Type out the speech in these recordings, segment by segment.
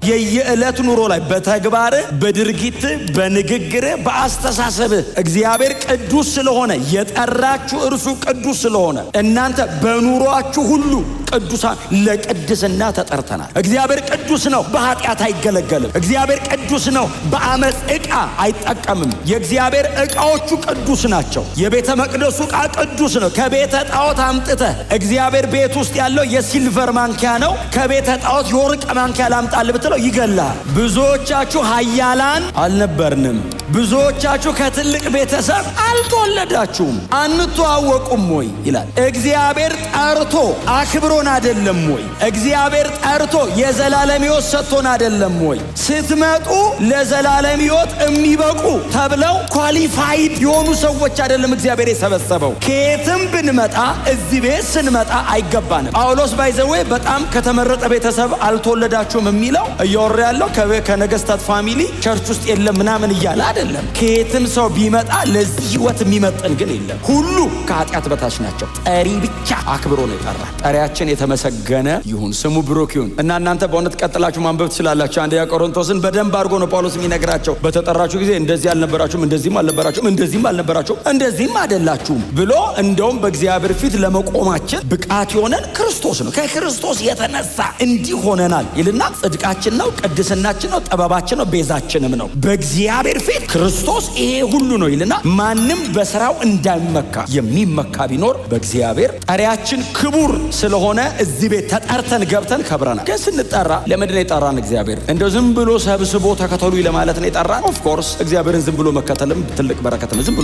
የየዕለት ኑሮ ላይ በተግባር በድርጊት በንግግር በአስተሳሰብ እግዚአብሔር ቅዱስ ስለሆነ የጠራችሁ እርሱ ቅዱስ ስለሆነ እናንተ በኑሯችሁ ሁሉ ቅዱሳን ለቅድስና ተጠርተናል። እግዚአብሔር ቅዱስ ነው፣ በኃጢአት አይገለገልም። እግዚአብሔር ቅዱስ ነው፣ በአመፅ ዕቃ አይጠቀምም። የእግዚአብሔር ዕቃዎቹ ቅዱስ ናቸው። የቤተ መቅደሱ ዕቃ ቅዱስ ነው። ከቤተ ጣዖት አምጥተህ እግዚአብሔር ቤት ውስጥ ያለው የሲልቨር ማንኪያ ነው፣ ከቤተ ጣዖት የወርቅ ማንኪያ ላምጣልህ ብትለው ይገላል። ብዙዎቻችሁ ኃያላን አልነበርንም። ብዙዎቻችሁ ከትልቅ ቤተሰብ አልተወለዳችሁም። አንተዋወቁም ወይ ይላል። እግዚአብሔር ጠርቶ አክብሮን አይደለም ወይ? እግዚአብሔር ጠርቶ የዘላለም ሕይወት ሰጥቶን አይደለም ወይ? ስትመጡ ለዘላለም ሕይወት የሚበቁ ተብለው ኳሊፋይድ የሆኑ ሰዎች አይደለም እግዚአብሔር የሰበሰበው። ከየትም ብንመጣ እዚህ ቤት ስንመጣ አይገባንም። ጳውሎስ ባይዘዌ በጣም ከተመረጠ ቤተሰብ አልተወለዳችሁም የሚለው እያወራ ያለው ከነገስታት ፋሚሊ ቸርች ውስጥ የለም ምናምን እያለ አይደለም። ከየትም ሰው ቢመጣ ለዚህ ሕይወት የሚመጥን ግን የለም። ሁሉ ከኃጢአት በታች ናቸው። ጠሪ ብቻ አክብሮ ነው የጠራ። ጠሪያችን የተመሰገነ ይሁን፣ ስሙ ብሩክ ይሁን። እና እናንተ በእውነት ቀጥላችሁ ማንበብ ትችላላችሁ። አንደኛ ቆሮንቶስን በደንብ አድርጎ ነው ጳውሎስ የሚነግራቸው። በተጠራችሁ ጊዜ እንደዚህ አልነበራችሁም፣ እንደዚህም አልነበራችሁም፣ እንደዚህም አልነበራችሁም፣ እንደዚህም አይደላችሁም ብሎ እንደውም በእግዚአብሔር ፊት ለመቆማችን ብቃት የሆነን ክርስቶስ ነው። ከክርስቶስ የተነሳ እንዲህ ሆነናል ይልና ጽድቃችን ነው፣ ቅድስናችን ነው፣ ጥበባችን ነው፣ ቤዛችንም ነው። በእግዚአብሔር ፊት ክርስቶስ ይሄ ሁሉ ነው ይልና ማንም በስራው እንዳይመካ የሚመካ ቢኖር በእግዚአብሔር። ጠሪያችን ክቡር ስለሆነ እዚህ ቤት ተጠርተን ገብተን ከብረናል። ግን ስንጠራ ለምንድን ነው የጠራን? እግዚአብሔር እንደው ዝም ብሎ ሰብስቦ ተከተሉኝ ለማለት ነው የጠራን? ኦፍ ኮርስ እግዚአብሔርን ዝም ብሎ መከተልም ትልቅ በረከት ነው። ዝም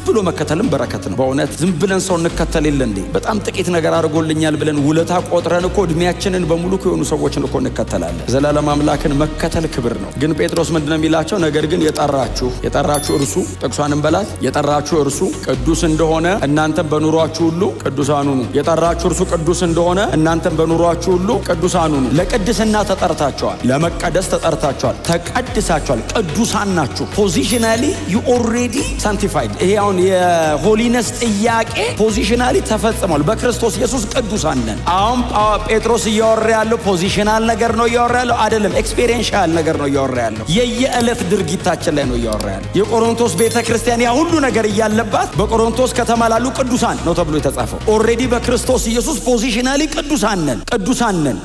ብሎ መከተልም በረከት ነው። በእውነት ዝም ብለን ሰው እንከተል የለ እንዴ? በጣም ጥቂት ነገር አድርጎልኛል ብለን ውለታ ቆጥረን እኮ እድሜያችንን በሙሉ የሆኑ ሰዎችን እኮ እንከተላለን። ዘላለም አምላክን መከተል ክብር ነው። ግን ጴጥሮስ ምንድነው የሚላቸው? ነገር ግን የጠራችሁ እርሱ ጥቅሷንም በላት የጠራችሁ እርሱ ቅዱስ እንደሆነ እናንተም በኑሯችሁ ሁሉ ቅዱሳን ሁኑ። የጠራችሁ እርሱ ቅዱስ እንደሆነ እናንተም በኑሯችሁ ሁሉ ቅዱሳን ሁኑ። ለቅድስና ተጠርታችኋል፣ ለመቀደስ ተጠርታችኋል፣ ተቀድሳችኋል፣ ቅዱሳን ናችሁ። ፖዚሽናሊ ዩ ኦልሬዲ ሳንቲፋይድ። ይሄ አሁን የሆሊነስ ጥያቄ ፖዚሽናሊ ተፈጽሟል። በክርስቶስ ኢየሱስ ቅዱሳን ነን። አሁን ጴጥሮስ እያወራ ያለው ፖዚሽናል ነገር ነው እያወራ ያለው አይደለም። ኤክስፔሪየንሻል ነገር ነው እያወራ ያለው። የየዕለት ድርጊታችን ላይ ነው እያወራ ያለው። የቆሮንቶስ ቤተ ክርስቲያን ያ ሁሉ ነገር እያለባት በቆሮንቶስ ከተማ ላሉ ቅዱሳን ነው ተብሎ የተጻፈው። ኦልሬዲ በክርስቶስ ኢየሱስ ፖዚሽናሊ ቅዱሳን ነን።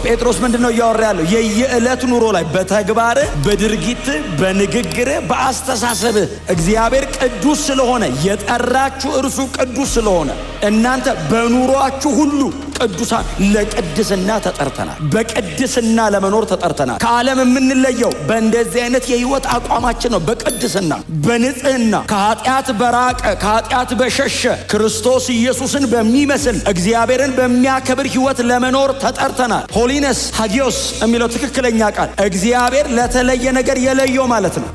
ጴጥሮስ ምንድነው እያወራ ያለው? የየዕለት ኑሮ ላይ በተግባር በድርጊት በንግግር በአስተሳሰብ እግዚአብሔር ቅዱስ ስለሆነ የጠራችሁ እርሱ ቅዱስ ስለሆነ እናንተ በኑሯችሁ ሁሉ ቅዱሳን ለቅድስና ተጠርተናል። በቅድስና ለመኖር ተጠርተናል። ከዓለም የምንለየው በእንደዚህ አይነት የህይወት አቋማችን ነው። በቅድስና በንጽህና ከኃጢአት በራቀ ከኃጢአት በሸሸ ክርስቶስ ኢየሱስን በሚመስል እግዚአብሔርን በሚያከብር ህይወት ለመኖር ተጠርተናል። ሆሊነስ ሃጊዮስ የሚለው ትክክለኛ ቃል እግዚአብሔር ለተለየ ነገር የለየው ማለት ነው።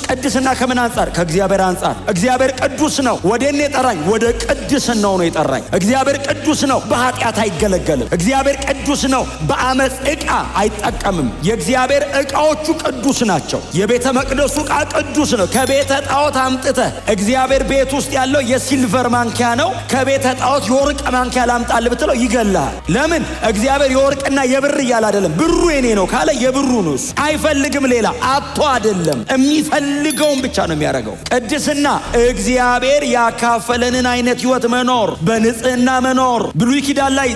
ቅድስና ከምን አንጻር? ከእግዚአብሔር አንጻር። እግዚአብሔር ቅዱስ ነው። ወደኔ የጠራኝ ወደ ቅድስናው ነው የጠራኝ። እግዚአብሔር ቅዱስ ነው፣ በኃጢአት አይገለገልም። እግዚአብሔር ቅዱስ ነው፣ በአመፅ ዕቃ አይጠቀምም። የእግዚአብሔር ዕቃዎቹ ቅዱስ ናቸው። የቤተ መቅደሱ ዕቃ ቅዱስ ነው። ከቤተ ጣዖት አምጥተህ እግዚአብሔር ቤት ውስጥ ያለው የሲልቨር ማንኪያ ነው፣ ከቤተ ጣዖት የወርቅ ማንኪያ ላምጣልህ ብትለው ይገላል። ለምን? እግዚአብሔር የወርቅና የብር እያለ አይደለም። ብሩ የኔ ነው ካለ የብሩ ነው። እሱ አይፈልግም፣ ሌላ አጥቶ አይደለም። የሚፈልገውን ብቻ ነው የሚያደርገው። ቅድስና እግዚአብሔር ያካፈለንን አይነት ህይወት መኖር፣ በንጽህና መኖር ብሉይ ኪዳን ላይ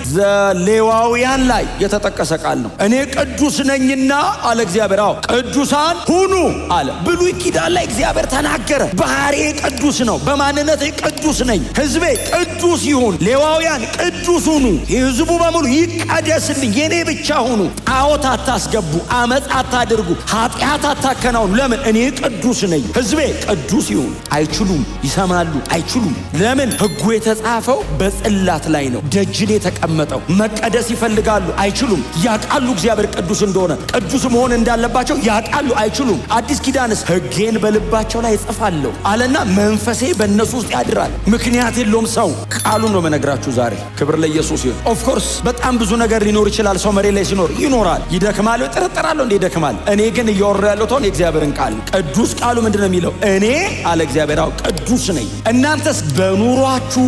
ዘሌዋውያን ላይ የተጠቀሰ ቃል ነው። እኔ ቅዱስ ነኝና አለ እግዚአብሔር። አዎ ቅዱሳን ሁኑ አለ። ብሉይ ኪዳን ላይ እግዚአብሔር ተናገረ። ባህሪዬ ቅዱስ ነው፣ በማንነቴ ቅዱስ ነኝ። ህዝቤ ቅዱስ ይሁን፣ ሌዋውያን ቅዱስ ሁኑ፣ ህዝቡ በሙሉ ይቀደስልኝ፣ የኔ ብቻ ሁኑ፣ ጣዖት አታስገቡ፣ አመፅ አታድርጉ፣ ኃጢአት አታከናውኑ። ለምን? እኔ ቅዱስ ነኝ። ህዝቤ ቅዱስ ይሁን። አይችሉም፣ ይሰማሉ፣ አይችሉም። ለምን? ህጉ የተጻፈው በጽላት ላይ ነው፣ ደጅን የተቀመጠው። መቀደስ ይፈልጋሉ፣ አይችሉም። ያቃሉ እግዚአብሔር ቅዱስ እንደሆነ፣ ቅዱስ መሆን እንዳለባቸው ያቃሉ፣ አይችሉም። አዲስ ኪዳንስ ህጌን በልባቸው ላይ እጽፋለሁ አለና መንፈሴ በእነሱ ውስጥ ያድራል። ምክንያት የለውም ሰው። ቃሉን ነው መነግራችሁ ዛሬ። ክብር ለኢየሱስ ይሁን። ኦፍኮርስ በጣም ብዙ ነገር ሊኖር ይችላል። ሰው መሬት ላይ ሲኖር ይኖራል፣ ይደክማል፣ ጥርጥራለሁ እንዴ ይደክማል። እኔ ግን እያወራ ያለው ተውን የእግዚአብሔርን ቃል። ቅዱስ ቃሉ ምንድነው የሚለው? እኔ አለ እግዚአብሔር ቅዱስ ነኝ። እናንተስ በኑሯችሁ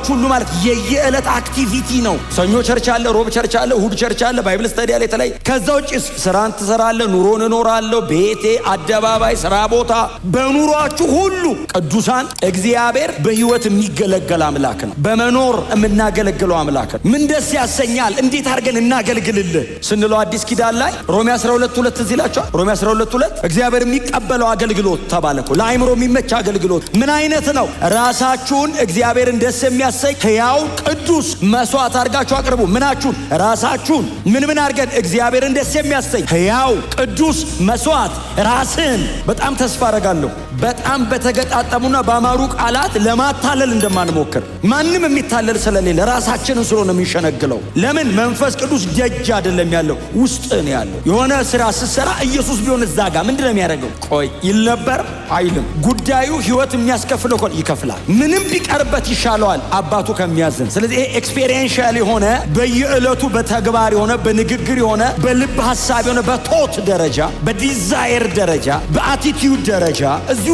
ሁሉ ማለት የየዕለት አይነት አክቲቪቲ ነው። ሰኞ ቸርች አለ፣ ሮብ ቸርች አለ፣ እሁድ ቸርች አለ፣ ባይብል ስተዲ አለ የተለያየ። ከዛ ውጭ ስራን ትሰራለህ፣ ኑሮን እኖራለሁ፣ ቤቴ፣ አደባባይ፣ ስራ ቦታ። በኑሯችሁ ሁሉ ቅዱሳን እግዚአብሔር በህይወት የሚገለገል አምላክ ነው። በመኖር የምናገለግለው አምላክ ነው። ምን ደስ ያሰኛል? እንዴት አድርገን እናገልግልልህ ስንለው አዲስ ኪዳን ላይ ሮሜ 12:2 እዚህ ይላችኋል። ሮሜ 12:2 እግዚአብሔር የሚቀበለው አገልግሎት ተባለ እኮ። ለአይምሮ የሚመች አገልግሎት ምን አይነት ነው? ራሳችሁን እግዚአብሔርን ደስ የሚያሰኝ ሕያው ቅዱስ መስዋዕት አድርጋችሁ አቅርቡ። ምናችሁን? ራሳችሁን። ምን አድርገን? እግዚአብሔርን ደስ የሚያሰኝ ሕያው ቅዱስ መስዋዕት። ራስን በጣም ተስፋ አደርጋለሁ በጣም በተገጣጠሙና በአማሩ ቃላት ለማታለል እንደማንሞክር። ማንም የሚታለል ስለሌለ ራሳችንን ስለሆነ የምንሸነግለው። ለምን? መንፈስ ቅዱስ ደጅ አይደለም ያለው፣ ውስጥ ነው ያለው። የሆነ ስራ ስትሰራ ኢየሱስ ቢሆን እዛ ጋር ምንድነው የሚያደርገው? ቆይ ይል ነበር አይልም። ጉዳዩ ህይወት የሚያስከፍለው ከሆነ ይከፍላል። ምንም ቢቀርበት ይሻለዋል አባቱ ከሚያዝን። ስለዚህ ይሄ ኤክስፔሪየንሻል የሆነ በየዕለቱ በተግባር የሆነ በንግግር የሆነ በልብ ሐሳብ የሆነ በቶት ደረጃ በዲዛይር ደረጃ በአቲቲዩድ ደረጃ እዚህ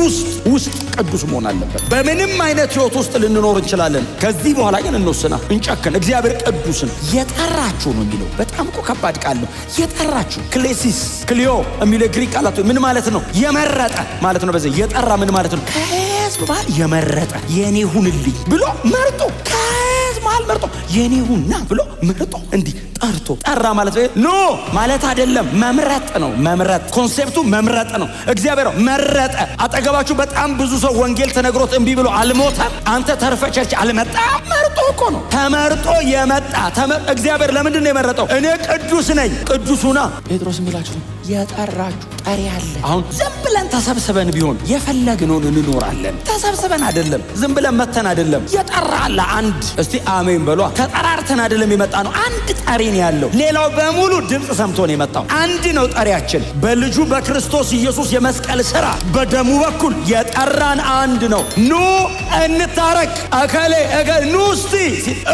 ውስጥ ቅዱስ መሆን አለበት። በምንም አይነት ህይወት ውስጥ ልንኖር እንችላለን። ከዚህ በኋላ ግን እንወስና እንጨክን። እግዚአብሔር ቅዱስን የጠራችሁ ነው የሚለው። በጣም እኮ ከባድ ቃል ነው። የጠራችሁ ክሌሲስ ክሊዮ የሚለው ግሪክ ቃላት ምን ማለት ነው? የመረጠ ማለት ነው። በዚህ የጠራ ምን ማለት ነው? ከህዝብ መሃል የመረጠ የኔ ሁንልኝ ብሎ መርጦ፣ ከህዝብ መሃል መርጦ የኔ ሁንና ብሎ መርጦ እንዲህ ጠርቶ ጠራ ማለት ኖ ማለት አይደለም። መምረጥ ነው። መምረጥ ኮንሴፕቱ መምረጥ ነው። እግዚአብሔር መረጠ። አጠገባችሁ በጣም ብዙ ሰው ወንጌል ተነግሮት እምቢ ብሎ አልሞተም። አንተ ተርፈ ቸርች አልመጣም። መርጦ እኮ ነው። ተመርጦ የመጣ እግዚአብሔር ለምንድን ነው የመረጠው? እኔ ቅዱስ ነኝ። ቅዱሱና ጴጥሮስ የሚላችሁ የጠራችሁ ጠሪ አለ። አሁን ዝም ብለን ተሰብስበን ቢሆን የፈለግነውን እንኖራለን። ተሰብስበን አይደለም፣ ዝም ብለን መተን አይደለም። የጠራ አለ አንድ። እስቲ አሜን በሏ። ተጠራርተን አይደለም የመጣ ነው። አንድ ጠሪ ነው ያለው። ሌላው በሙሉ ድምፅ ሰምቶ ነው የመጣው። አንድ ነው ጠሪያችን። በልጁ በክርስቶስ ኢየሱስ የመስቀል ሥራ በደሙ በኩል የጠራን አንድ ነው። ኑ እንታረቅ፣ እከሌ ኑ እስቲ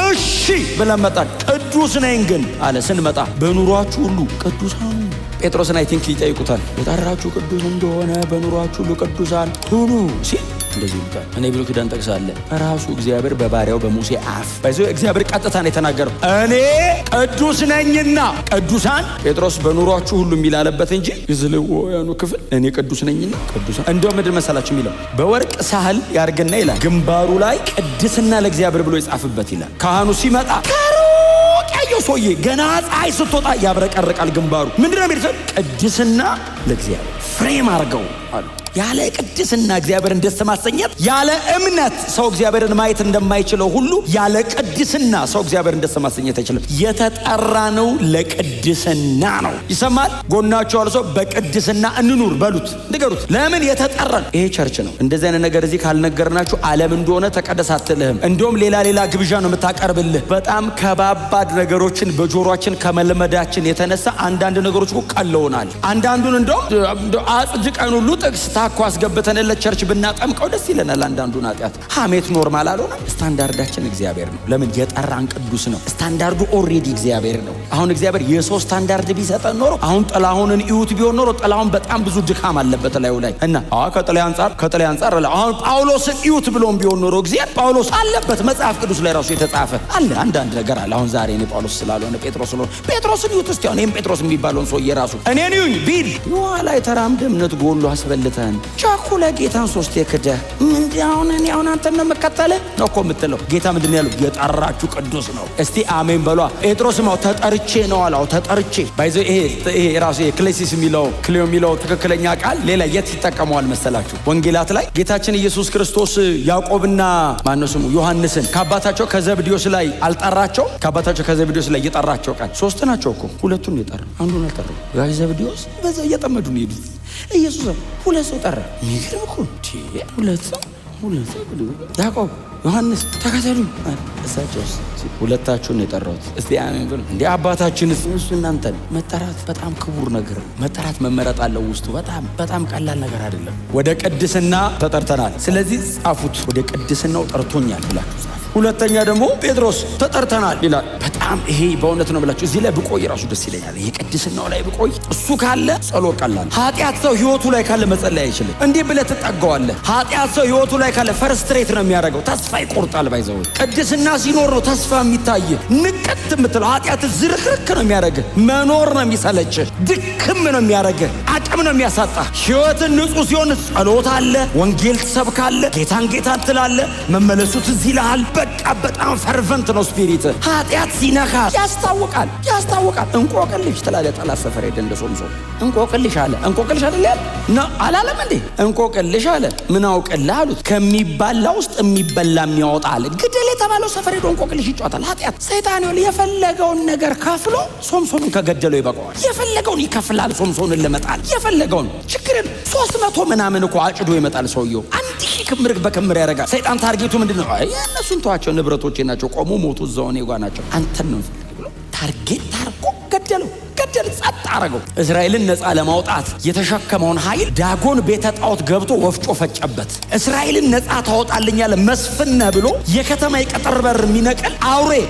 እሺ ብለን መጣን። ቅዱስ ነኝ ግን አለ ስንመጣ። በኑሯችሁ ሁሉ ቅዱሳን ጴጥሮስን አይ ቲንክ ይጠይቁታል። የጠራችሁ ቅዱስ እንደሆነ በኑሯችሁ ሁሉ ቅዱሳን ሁኑ ሲል እንደዚህ ይሉታል። እኔ ብሎ ኪዳን ጠቅሳለሁ። ራሱ እግዚአብሔር በባሪያው በሙሴ አፍ እግዚአብሔር ቀጥታ ነው የተናገረው። እኔ ቅዱስ ነኝና ቅዱሳን። ጴጥሮስ በኑሯችሁ ሁሉ የሚላለበት እንጂ ይዝልወያኑ ክፍል እኔ ቅዱስ ነኝና ቅዱሳን። እንደው ምድር መሰላችሁ የሚለው በወርቅ ሳህል ያርግና ይላል ግንባሩ ላይ ቅድስና ለእግዚአብሔር ብሎ ይጻፍበት ይላል። ካህኑ ሲመጣ ያየው ሰውዬ ገና ፀሐይ ስትወጣ ያብረቀርቃል ግንባሩ። ምንድነው የሚለው? ቅድስና ለእግዚአብሔር ፍሬም አድርገው አሉ። ያለ ቅድስና እግዚአብሔርን ደስ ማሰኘት፣ ያለ እምነት ሰው እግዚአብሔርን ማየት እንደማይችለው ሁሉ ያለ ቅድስና ሰው እግዚአብሔርን ደስ ማሰኘት አይችልም። የተጠራነው ለቅድስና ነው። ይሰማል? ጎናችሁ ያለው ሰው በቅድስና እንኑር በሉት፣ ንገሩት። ለምን የተጠራን? ይሄ ቸርች ነው። እንደዚህ አይነት ነገር እዚህ ካልነገርናችሁ ዓለም እንደሆነ ተቀደስ አትልህም። እንደውም ሌላ ግብዣ ነው የምታቀርብልህ። በጣም ከባባድ ነገሮችን በጆሮአችን ከመለመዳችን የተነሳ አንዳንድ ነገሮች ቀለውናል። አንዳንዱን እንደውም አጽድቀን ሁሉ ጥቅስ ታኮ አስገብተንለት ቸርች ብናጠምቀው ደስ ይለናል። አንዳንዱን ኃጢአት ሐሜት ኖርማል አልሆነም። ስታንዳርዳችን እግዚአብሔር ነው። ለምን? የጠራን ቅዱስ ነው። ስታንዳርዱ ኦልሬዲ እግዚአብሔር ነው። አሁን እግዚአብሔር የሰው ስታንዳርድ ቢሰጠን ኖሮ አሁን ጥላሁንን እዩት ቢሆን ኖሮ ጥላሁን በጣም ብዙ ድካም አለበት ላዩ ላይ እና ከጥላይ አንጻር አሁን ጳውሎስን እዩት ብሎም ቢሆን ኖሮ እግዚአብሔር ጳውሎስ አለበት መጽሐፍ ቅዱስ ላይ ራሱ የተጻፈ አለ። አንዳንድ ነገር አለ። አሁን ዛሬ እኔ ጳውሎስ ስላልሆነ ጴጥሮስ ስለሆነ ጴጥሮስን እዩት እስቲ። አሁን ጴጥሮስ የሚባለውን ሰውዬ ራሱ እኔን እዩኝ ቢል ላይ ተራምደ እምነት ጎሎ አስበልተን ቻኩለ ጌታን ሶስት የክደህ አሁን አንተን ነው የምከተልህ ነው እኮ የምትለው። ጌታ ምንድን ነው ያለው? የጠራችሁ ቅዱስ ነው። እስቲ አሜን በሏ። ጴጥሮስም ተጠርቼ ነው አለው። ተጠርቼ ባይዘ ይሄ ራሱ ክሌሲስ የሚለው ትክክለኛ ቃል ሌላ የት ይጠቀመዋል መሰላችሁ? ወንጌላት ላይ ጌታችን ኢየሱስ ክርስቶስ ያዕቆብና ማነው ስሙ ዮሐንስን ከአባታቸው ከዘብዴዎስ ላይ አልጠራቸው? ከአባታቸው ከዘብዴዎስ ላይ የጠራቸው ቃል ሶስት ናቸው እኮ። ሁለቱን የጠራ አንዱን አልጠራው። ጋሽ ዘብዴዎስ በዛ እየጠመዱ ነው የሄዱት። ኢየሱስ ሁለት ሰው ጠራ። የሚገርም እኮ ሁለት ሰው ያዕቆብ ዮሐንስ ተከተሉ። እሳቸውስ ሁለታችሁን የጠራሁት እስቲ አሜን ብሎ እንዴ አባታችንስ? እሱ እናንተን መጠራት በጣም ክቡር ነገር ነው። መጠራት መመረጥ አለው ውስጡ። በጣም ቀላል ነገር አይደለም። ወደ ቅድስና ተጠርተናል። ስለዚህ ጻፉት። ወደ ቅድስናው ጠርቶኛል ብላችሁ ጻፉ። ሁለተኛ ደግሞ ጴጥሮስ ተጠርተናል ይላል። በጣም ይሄ በእውነት ነው ብላችሁ እዚህ ላይ ብቆይ ራሱ ደስ ይለኛል። ይሄ ቅድስናው ላይ ብቆይ። እሱ ካለ ጸሎት ቀላል። ኃጢአት ሰው ህይወቱ ላይ ካለ መጸለይ አይችልም። እንዲህ ብለህ ትጠጋዋለህ። ኃጢአት ሰው ህይወቱ ላይ ካለ ፈርስትሬት ነው የሚያደርገው፣ ተስፋ ይቆርጣል። ባይዘው ቅድስና ሲኖር ነው ተስፋ የሚታይ። ንቀት የምትለው ኃጢአት ዝርክርክ ነው የሚያደርግ፣ መኖር ነው የሚሰለች፣ ድክም ነው የሚያደርግ፣ አቅም ነው የሚያሳጣ። ህይወትን ንጹህ ሲሆን ጸሎት አለ፣ ወንጌል ትሰብካለህ፣ ጌታን ትላለህ፣ መመለሱ ትዝ ይልሃል። በቃ በጣም ፈርቨንት ነው ስፒሪት። ኃጢአት ሲነካ ያስታውቃል። እንቆቅልሽ ትላለህ። ጠላት ሰፈር ሄደ እንደ ሶምሶን እንቆቅልሽ አለ። እንቆቅልሽ አይደል ያለ ነው አላለም እንዴ? እንቆቅልሽ አለ። ምን አውቅልህ አሉት። ከሚባላ ውስጥ የሚበላ የሚያወጣ አለ። ግደል የተባለው ሰፈር ሄዶ እንቆቅልሽ ይጫወታል። ኃጢአት ሰይጣን የፈለገውን ነገር ከፍሎ ሶምሶንን ከገደለው ይበቃዋል። የፈለገውን ይከፍላል ሶምሶንን ለመጣል የፈለገውን። ችግር 300 ምናምን እኮ አጭዶ ይመጣል ሰውየው። 1000 ክምር በክምር ያደርጋል። ሰይጣን ታርጌቱ ምንድነው? እነሱን ተዋቸው፣ ንብረቶቼ ናቸው፣ ቆሙ ሞቱ፣ እዛው እኔ ጋር ናቸው፣ አንተን ነው ብሎ ታርጌት ታርቆ ገደለው። ጸጥ አረገው። እስራኤልን ነፃ ለማውጣት የተሸከመውን ኃይል ዳጎን ቤተ ጣዖት ገብቶ ወፍጮ ፈጨበት። እስራኤልን ነፃ ታወጣልኛለ መስፍን ብሎ የከተማ የቅጥር በር የሚነቅል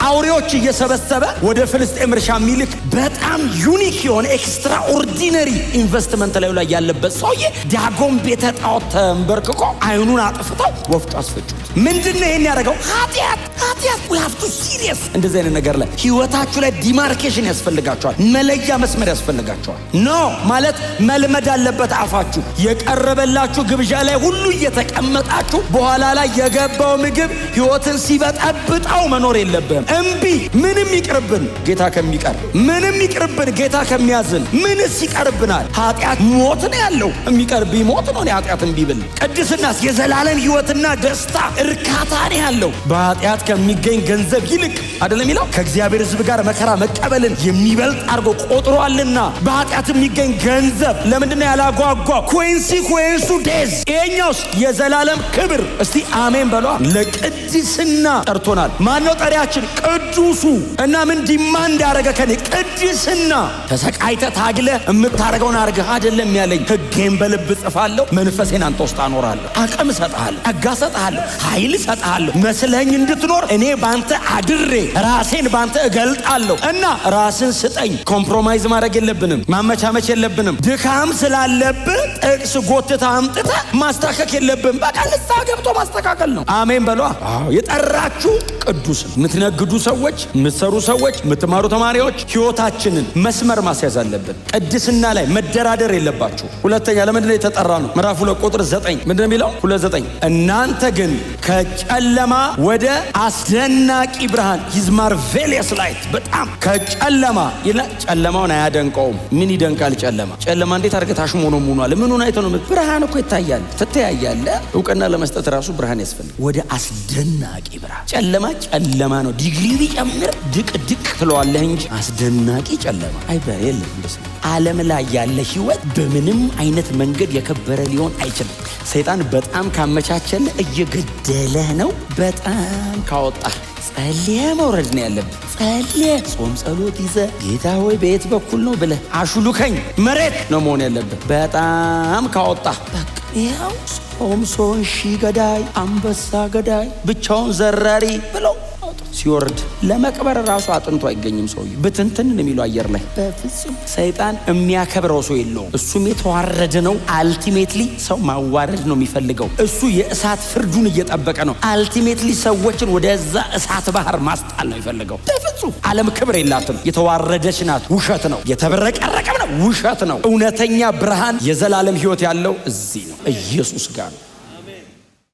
አውሬዎች እየሰበሰበ ወደ ፍልስጤም እርሻ የሚልክ በጣም ዩኒክ የሆነ ኤክስትራኦርዲነሪ ኢንቨስትመንት ላይ ያለበት ሰውዬ ዳጎን ቤተ ጣዖት ተንበርክኮ አይኑን አጥፍተው ወፍጮ አስፈጩት። ምንድነው ይሄን ያደረገው? ኃጢአት we have to serious። እንደዚህ አይነት ነገር ላይ ህይወታችሁ ላይ ዲማርኬሽን ያስፈልጋችኋል። መለያ መስመር ያስፈልጋችኋል። ኖ ማለት መልመድ አለበት። አፋችሁ የቀረበላችሁ ግብዣ ላይ ሁሉ እየተቀመጣችሁ በኋላ ላይ የገባው ምግብ ህይወትን ሲበጠብጣው መኖር የለብህም። እምቢ። ምንም ይቅርብን ጌታ ከሚቀር፣ ምንም ይቅርብን ጌታ ከሚያዝን። ምንስ ይቀርብናል? ኃጢአት ሞት ነው ያለው። የሚቀርብ ሞት ነው። ኃጢአት እምቢ ብል። ቅድስናስ የዘላለም ህይወትና ደስታ እርካታ ነው ያለው። በኃጢአት ከሚገኝ ገንዘብ ይልቅ አይደለም የሚለው ከእግዚአብሔር ህዝብ ጋር መከራ መቀበልን የሚበልጥ አድርጎ ቆጥሯልና። በኃጢአት የሚገኝ ገንዘብ ለምንድነው ያላጓጓ? ኮንሲኩዌንሱ ዴዝ። ይሄኛውስ የዘላለም ክብር። እስቲ አሜን በሏ። ለቅድስና ጠርቶናል። ማነው ጠሪያችን? ቅዱሱ። እና ምን ዲማንድ ያደረገ ከኔ? ቅድስና። ተሰቃይተ ታግለ የምታደርገውን አድርገህ አይደለም ያለኝ። ህጌን በልብ ጽፋለሁ፣ መንፈሴን አንተ ውስጥ አኖራለሁ፣ አቅም እሰጥሃለሁ፣ ጸጋ እሰጥሃለሁ፣ ኃይል እሰጥሃለሁ። መስለኝ እንድትኖር እኔ ባንተ አድሬ ራሴን ባንተ እገልጣለሁ። እና ራስን ስጠኝ። ኮምፕሮማይዝ ማድረግ የለብንም፣ ማመቻመች የለብንም። ድካም ስላለብህ ጥቅስ ጎትታ አምጥተ ማስተካከል የለብንም። በቃ ንስሐ ገብቶ ማስተካከል ነው። አሜን በሏ። የጠራችሁ ቅዱስ። የምትነግዱ ሰዎች፣ የምትሰሩ ሰዎች፣ የምትማሩ ተማሪዎች ህይወታችንን መስመር ማስያዝ አለብን። ቅድስና ላይ መደራደር የለባችሁ። ሁለተኛ ለምንድነው የተጠራ ነው? ምዕራፍ 2 ቁጥር 9 ምንድነው የሚለው? 2:9 እናንተ ግን ከጨለማ ወደ አስደናቂ ብርሃን ሂዝ ማርቬሊየስ ላይት። በጣም ከጨለማ ይላል። ጨለማውን አያደንቀውም። ምን ይደንቃል? ጨለማ እንዴት አድርገህ ታሽሞኖሙኗል? ምኑን አይተህ ነው? ብርሃን እኮ ይታያል፣ ትተያያለህ። እውቅና ለመስጠት ራሱ ብርሃን ያስፈልጋል። ወደ አስደናቂ ብርሃን። ጨለማ ነው። ዲግሪ ቢጨምር ድቅ ትለዋለህ እንጂ አስደናቂ ጨለማ አይበሬልም። ዓለም ላይ ያለ ህይወት በምንም አይነት መንገድ የከበረ ሊሆን አይችልም። ሰይጣን በጣም ካመቻቸል እየገደለህ ነው። በጣም ካወጣህ ጸልየ መውረድ ነው ያለብህ። ጸልየ ጾም ጸሎት ይዘህ ጌታ ሆይ በየት በኩል ነው ብለህ አሹሉከኝ መሬት ነው መሆን ያለብህ። በጣም ካወጣህ በቃ ይኸው ሶምሶን ሺህ ገዳይ አንበሳ ገዳይ ብቻውን ዘራሪ ብለው ሲወርድ ለመቅበር ራሱ አጥንቶ አይገኝም። ሰውዬው ብትንትን የሚለው አየር ላይ በፍጹም። ሰይጣን የሚያከብረው ሰው የለውም። እሱም የተዋረደ ነው። አልቲሜትሊ ሰው ማዋረድ ነው የሚፈልገው። እሱ የእሳት ፍርዱን እየጠበቀ ነው። አልቲሜትሊ ሰዎችን ወደዛ እሳት ባህር ማስጣል ነው የሚፈልገው። በፍጹም ዓለም ክብር የላትም። የተዋረደች ናት። ውሸት ነው። የተበረቀረቀ ነው። ውሸት ነው። እውነተኛ ብርሃን የዘላለም ህይወት ያለው እዚህ ነው፣ ኢየሱስ ጋር ነው።